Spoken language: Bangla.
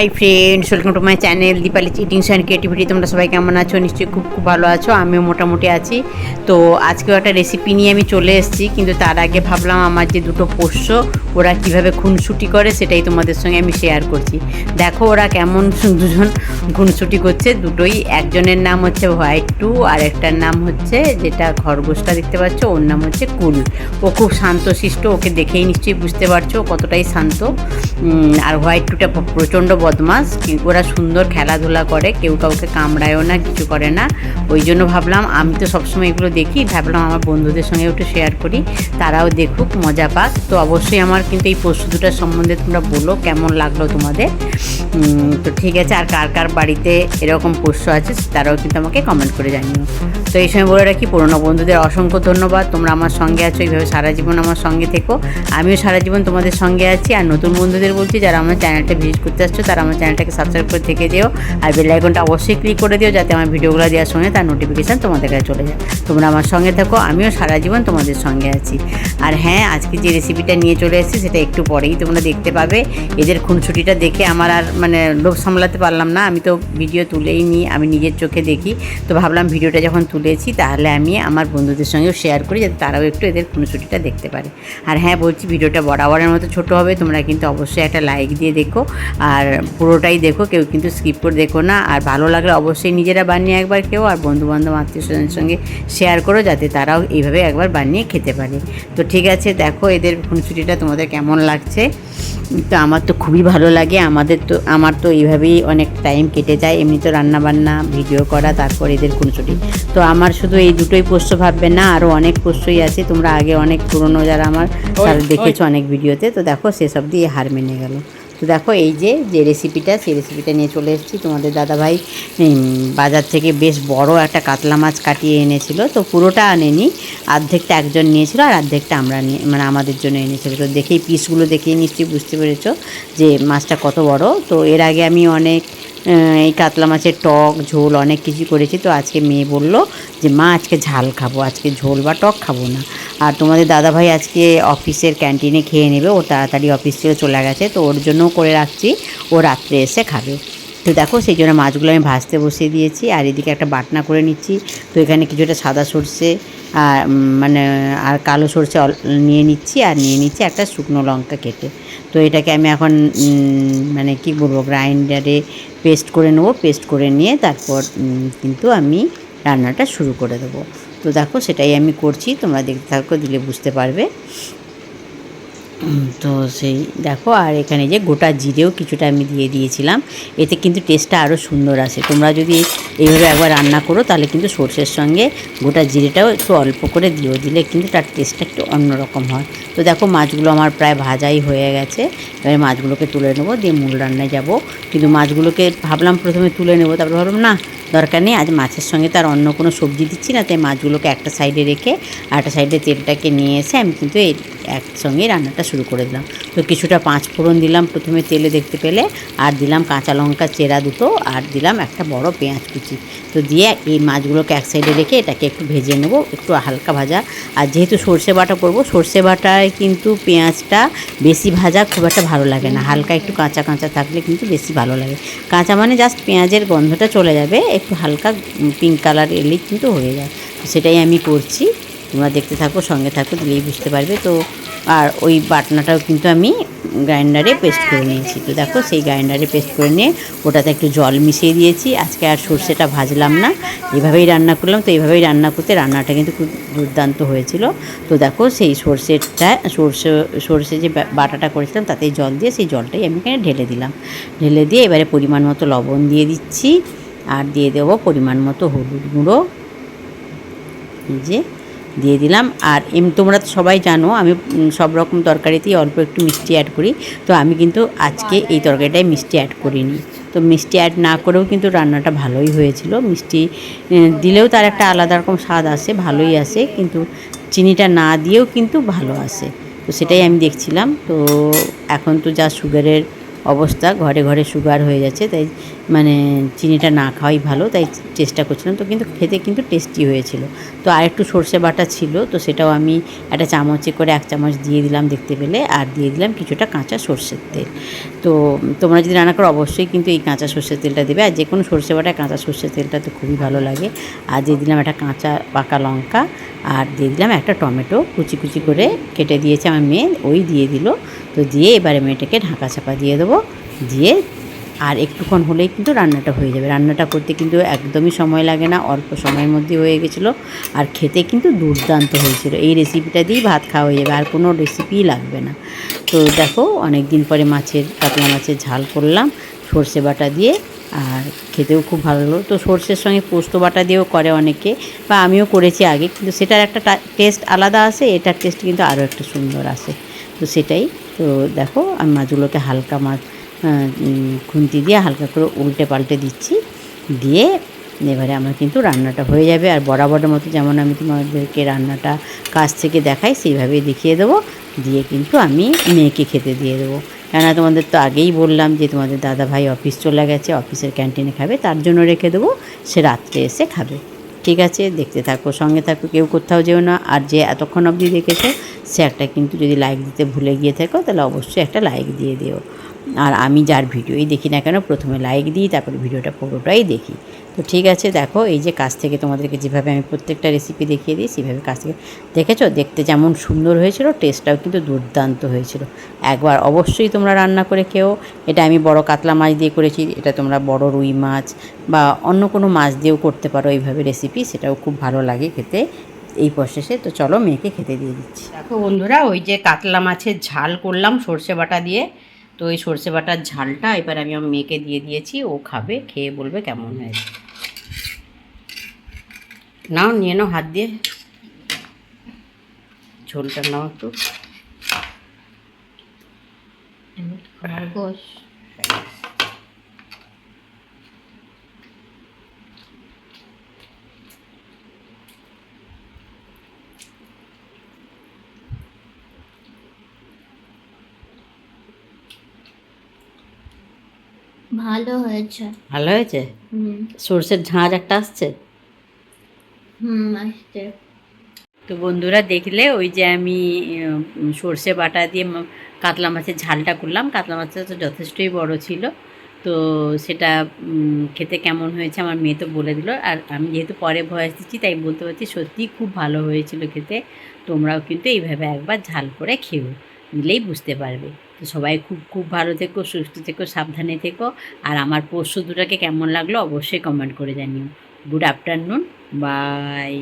High friends, welcome to my channel Deepali eatings and creativity. তোমরা সবাই কেমন আছো? নিশ্চয়ই খুব খুব ভালো আছো। আমিও মোটামুটি আছি। তো আজকেও একটা রেসিপি নিয়ে আমি চলে এসেছি, কিন্তু তার আগে ভাবলাম আমার যে দুটো পোষ্য ওরা কীভাবে খুনসুটি করে সেটাই তোমাদের সঙ্গে আমি শেয়ার করছি। দেখো ওরা কেমন দুজন খুনসুটি করছে। দুটোই, একজনের নাম হচ্ছে হোয়াইট টু আর একটার নাম হচ্ছে, যেটা খরগোশটা দেখতে পাচ্ছ, ওর নাম হচ্ছে কুল। ও খুব শান্তশিষ্ট, ওকে দেখেই নিশ্চয়ই বুঝতে পারছো কতটাই শান্ত। আর হোয়াইট টুটা প্রচণ্ড বদমাস। ওরা সুন্দর খেলাধুলা করে, কেউ কাউকে কামড়ায়ও না, কিছু করে না। ওই জন্য ভাবলাম, আমি তো সবসময় এগুলো দেখি, ভাবলাম আমার বন্ধুদের সঙ্গে একটু শেয়ার করি, তারাও দেখুক, মজা পাক। তো অবশ্যই আমার কিন্তু এই পশু দুটার সম্বন্ধে তোমরা বলো কেমন লাগলো তোমাদের। তো ঠিক আছে, আর কার কার বাড়িতে এরকম পোষ্য আছে তারাও কিন্তু আমাকে কমেন্ট করে জানিও। তো এই সময় বলে রাখি, পুরনো বন্ধুদের অসংখ্য ধন্যবাদ, তোমরা আমার সঙ্গে আছো, এইভাবে সারা জীবন আমার সঙ্গে থেকো। আমিও সারা জীবন তোমাদের সঙ্গে আছি। আর নতুন বন্ধুদের বলছি, যারা আমার চ্যানেলটা ভিজিট করতে আসছো তারা আমার চ্যানেলটাকে সাবস্ক্রাইব করে থেকে দিও, আর বেল আইকনটা অবশ্যই ক্লিক করে দিও, যাতে আমার ভিডিওগুলো দেওয়ার সঙ্গে তার নোটিফিকেশান তোমাদের কাছে চলে যায়। তোমরা আমার সঙ্গে থাকো, আমিও সারা জীবন তোমাদের সঙ্গে আছি। আর হ্যাঁ, আজকে যে রেসিপিটা নিয়ে চলে এসেছি সেটা একটু পরেই তোমরা দেখতে পাবে। এদের খুনসুটিটা দেখে আমার আর লোভ সামলাতে পারলাম না। আমি তো ভিডিও তুলেই নিই, আমি নিজের চোখে দেখি। তো ভাবলাম ভিডিওটা যখন তুলেছি তাহলে আমি আমার বন্ধুদের সঙ্গেও শেয়ার করি, যাতে তারাও একটু এদের খুনসুটিটা দেখতে পারে। আর হ্যাঁ বলছি, ভিডিওটা বরাবরের মতো ছোট হবে, তোমরা কিন্তু অবশ্যই একটা লাইক দিয়ে দেখো, আর পুরোটাই দেখো, কেউ কিন্তু স্কিপ করে দেখো না। আর ভালো লাগলে অবশ্যই নিজেরা বানিয়ে একবার খেও, আর বন্ধুবান্ধব আত্মীয় স্বজনের সঙ্গে শেয়ার করো, যাতে তারাও এইভাবে একবার বানিয়ে খেতে পারে। তো ঠিক আছে, দেখো এদের খুনসুটিটা তোমাদের কেমন লাগছে। তো আমার তো খুবই ভালো লাগে। আমার তো এইভাবেই অনেক টাইম কেটে যায়, এমনি তো রান্নাবান্না, ভিডিও করা, তারপর এদের খুনসুটি। তো আমার শুধু এই দুটোই পোষ্য ভাববে না, আরও অনেক পোষ্যই আছে। তোমরা আগে অনেক পুরনো যারা আমার তারা দেখেছো অনেক ভিডিওতে, তো দেখো সেসব দিয়ে হার মেনে গেল। তো দেখো এই যে রেসিপিটা, সেই রেসিপিটা নিয়ে চলে এসেছি। তোমাদের দাদাভাই বাজার থেকে বেশ বড় একটা কাতলা মাছ কাটিয়ে এনেছিল। তো পুরোটা আনেনি, অর্ধেকটা একজন নিয়েছিল আর অর্ধেকটা আমরা আমাদের জন্য এনেছিল। তো দেখেই পিসগুলো দেখেই নিশ্চয়ই বুঝতে পেরেছো যে মাছটা কত বড়। তো এর আগে আমি অনেক এই কাতলা মাছের টক ঝোল অনেক কিছু করেছি। তো আজকে মেয়ে বলল যে মা আজকে ঝাল খাবো, আজকে ঝোল বা টক খাবো না। আর তোমাদের দাদাভাই আজকে অফিসের ক্যান্টিনে খেয়ে নেবে, ও তাড়াতাড়ি অফিস থেকে চলে গেছে, তো ওর জন্যও করে রাখছি, ও রাত্রে এসে খাবে। তো দেখো সেই জন্য মাছগুলো আমি ভাজতে বসিয়ে দিয়েছি, আর এদিকে একটা বাটনা করে নিচ্ছি। তো এখানে কিছুটা সাদা সর্ষে আর আর কালো সর্ষে নিয়ে নিচ্ছি, আর নিয়ে নিচ্ছি একটা শুকনো লঙ্কা কেটে। তো এটাকে আমি এখন কি বলবো, গ্রাইন্ডারে পেস্ট করে নেবো। পেস্ট করে নিয়ে তারপর কিন্তু আমি রান্নাটা শুরু করে দেবো। তো দেখো সেটাই আমি করছি, তোমরা দেখতে থাকো, দিলে বুঝতে পারবে। তো সেই দেখো, আর এখানে যে গোটা জিরেও কিছুটা আমি দিয়ে দিয়েছিলাম, এতে কিন্তু টেস্টটা আরও সুন্দর আসে। তোমরা যদি এইভাবে একবার রান্না করো তাহলে কিন্তু সর্ষের সঙ্গে গোটা জিরেটাও একটু অল্প করে দিলে কিন্তু তার টেস্টটা একটু অন্যরকম হয়। তো দেখো মাছগুলো আমার প্রায় ভাজাই হয়ে গেছে। এবারে মাছগুলোকে তুলে নেবো, দিয়ে মূল রান্নায় যাব। কিন্তু মাছগুলোকে ভাবলাম প্রথমে তুলে নেবো, তারপর ভাবলাম না, দরকার নেই, আজ মাছের সঙ্গে তার অন্য কোনো সবজি দিচ্ছি না, তাই মাছগুলোকে একটা সাইডে রেখে আর একটা সাইডে তেলটাকে নিয়ে এসে আমি কিন্তু এই একসঙ্গেই রান্নাটা শুরু করে দিলাম। তো কিছুটা পাঁচ ফোড়ন দিলাম প্রথমে তেলে, দেখতে পেলে, আর দিলাম কাঁচা লঙ্কা চেরা দুটো, আর দিলাম একটা বড় পেঁয়াজ কুচি। তো দিয়ে এই মাছগুলোকে এক সাইডে রেখে এটাকে একটু ভেজে নেবো, একটু হালকা ভাজা। আর যেহেতু সর্ষে বাটা করবো, সর্ষে বাটায় কিন্তু পেঁয়াজটা বেশি ভাজা খুব একটা ভালো লাগে না, হালকা একটু কাঁচা কাঁচা থাকলে কিন্তু বেশি ভালো লাগে। কাঁচা মানে জাস্ট পেঁয়াজের গন্ধটা চলে যাবে, একটু হালকা পিঙ্ক কালার এলেই কিন্তু হয়ে যায়। সেটাই আমি করছি, তোমরা দেখতে থাকো, সঙ্গে থাকো, দিলেই বুঝতে পারবে। তো আর ওই বাটনাটাও কিন্তু আমি গ্রাইন্ডারে পেস্ট করে নিয়েছি। তো দেখো সেই গ্রাইন্ডারে পেস্ট করে নিয়ে ওটাতে একটু জল মিশিয়ে দিয়েছি। আজকে আর সর্ষেটা ভাজলাম না, এভাবেই রান্না করলাম। তো এইভাবেই রান্না করতে রান্নাটা কিন্তু খুব দুর্দান্ত হয়েছিল। তো দেখো সেই সর্ষে যে বাটাটা করেছিলাম তাতেই জল দিয়ে, সেই জলটাই আমি এখানে ঢেলে দিলাম। ঢেলে দিয়ে এবারে পরিমাণ মতো লবণ দিয়ে দিচ্ছি, আর দিয়ে দেবো পরিমাণ মতো হলুদ গুঁড়ো, যে দিয়ে দিলাম। আর তোমরা তো সবাই জানো আমি সব রকম তরকারিতেই অল্প একটু মিষ্টি অ্যাড করি। তো আমি কিন্তু আজকে এই তরকারিটায় মিষ্টি অ্যাড করিনি। তো মিষ্টি অ্যাড না করেও কিন্তু রান্নাটা ভালোই হয়েছিল। মিষ্টি দিলেও তার একটা আলাদা রকম স্বাদ আসে, ভালোই আসে, কিন্তু চিনিটা না দিয়েও কিন্তু ভালো আসে। তো সেটাই আমি দেখছিলাম। তো এখন তো যা সুগারের অবস্থা, ঘরে ঘরে সুগার হয়ে যাচ্ছে, তাই মানে চিনিটা না খাওয়াই ভালো, তাই চেষ্টা করছিলাম। তো কিন্তু খেতে কিন্তু টেস্টি হয়েছিল। তো আর একটু সর্ষে বাটা ছিল, তো সেটাও আমি একটা চামচে করে 1 চামচ দিয়ে দিলাম দেখতে পেলে, আর দিয়ে দিলাম কিছুটা কাঁচা সর্ষের তেল। তো তোমরা যদি রান্না করো অবশ্যই কিন্তু এই কাঁচা সর্ষের তেলটা দেবে, আর যে কোনো সর্ষে বাটায় কাঁচা সর্ষের তেলটা তো খুবই ভালো লাগে। আর দিয়ে দিলাম একটা কাঁচা পাকা লঙ্কা, আর দিয়ে দিলাম একটা টমেটো কুচি কুচি করে কেটে দিয়েছে আমার মেয়ে, ওই দিয়ে দিল। তো দিয়ে এবারে মেয়েটাকে ঢাকা চাপা দিয়ে দেবো, দিয়ে আর একটুক্ষণ হলেই কিন্তু রান্নাটা হয়ে যাবে। রান্নাটা করতে কিন্তু একদমই সময় লাগে না, অল্প সময়ের মধ্যে হয়ে গেছিলো, আর খেতে কিন্তু দুর্দান্ত হয়েছিল। এই রেসিপিটা দিয়েই ভাত খাওয়া হয়ে যাবে, আর কোনো রেসিপিই লাগবে না। তো দেখো অনেক দিন পরে কাতলা মাছের ঝাল করলাম সর্ষে বাটা দিয়ে, আর খেতেও খুব ভালো হলো। তো সর্ষের সঙ্গে পোস্ত বাটা দিয়েও করে অনেকে, বা আমিও করেছি আগে, কিন্তু সেটার একটা টেস্ট আলাদা আসে, এটার টেস্ট কিন্তু আরও একটা সুন্দর আসে। তো সেটাই। তো দেখো আমি মাছগুলোকে হালকা খুন্তি দিয়ে হালকা করে উল্টে পাল্টে দিচ্ছি, দিয়ে এবারে আমার কিন্তু রান্নাটা হয়ে যাবে। আর বরাবরের মতো যেমন আমি তোমাদেরকে রান্নাটা কাছ থেকে দেখাই সেইভাবেই দেখিয়ে দেবো, দিয়ে কিন্তু আমি মেয়েকে খেতে দিয়ে দেবো। কেননা তোমাদের তো আগেই বললাম যে তোমাদের দাদা ভাই অফিস চলে গেছে, অফিসের ক্যান্টিনে খাবে, তার জন্য রেখে দেবো, সে রাত্রে এসে খাবে। ঠিক আছে, দেখতে থাকো, সঙ্গে থাকো, কেউ কোথাও যেও না। আর যে এতক্ষণ অবধি দেখেছো সে একটা কিন্তু যদি লাইক দিতে ভুলে গিয়ে থাকো তাহলে অবশ্যই একটা লাইক দিয়ে দিও। আর আমি যার ভিডিওই দেখি না কেন প্রথমে লাইক দিই, তারপরে ভিডিওটা পুরোটাই দেখি। তো ঠিক আছে, দেখো এই যে কাছ থেকে তোমাদেরকে যেভাবে আমি প্রত্যেকটা রেসিপি দেখিয়ে দিই সেভাবে কাছ থেকে দেখেছো, দেখতে যেমন সুন্দর হয়েছিল টেস্টটাও কিন্তু দুর্দান্ত হয়েছিল। একবার অবশ্যই তোমরা রান্না করে খেও। এটা আমি বড় কাতলা মাছ দিয়ে করেছি, এটা তোমরা বড় রুই মাছ বা অন্য কোনো মাছ দিয়েও করতে পারো এইভাবে রেসিপি, সেটাও খুব ভালো লাগে খেতে। এই প্রসেসে তো চলো মেয়েকে খেতে দিয়ে দিচ্ছি। দেখো বন্ধুরা, ওই যে কাতলা মাছের ঝাল করলাম সর্ষে বাটা দিয়ে, তো ওই সর্ষে বাটার ঝালটা এবার আমি আমার মেয়েকে দিয়ে দিয়েছি, ও খাবে, খেয়ে বলবে কেমন হয়েছে। নাও নিয়ে নাও হাত দিয়ে, ঝোলটা নাও একটু। খরগোশ ভালো হয়েছে। ভালো হয়েছে। সর্ষের ঝাঁঝ একটা আসছে। আসছে। তো বন্ধুরা দেখলে ওই যে আমি সর্ষে বাটা দিয়ে কাতলা মাছের ঝালটা করলাম, কাতলা মাছটা তো যথেষ্টই বড় ছিল। তো সেটা খেতে কেমন হয়েছে আমার মেয়ে তো বলে দিল, আর আমি যেহেতু পরে ভয়েস দিচ্ছি তাই বলতে পারছি সত্যিই খুব ভালো হয়েছিল খেতে। তোমরাও কিন্তু এইভাবে একবার ঝাল করে খেও, দিলেই বুঝতে পারবে। তো সবাই খুব খুব ভালো থেকো, সুস্থ থেকো, সাবধানে থেকো। আর আমার পোষ্য দুটাকে কেমন লাগলো অবশ্যই কমেন্ট করে জানিও। Good afternoon, by.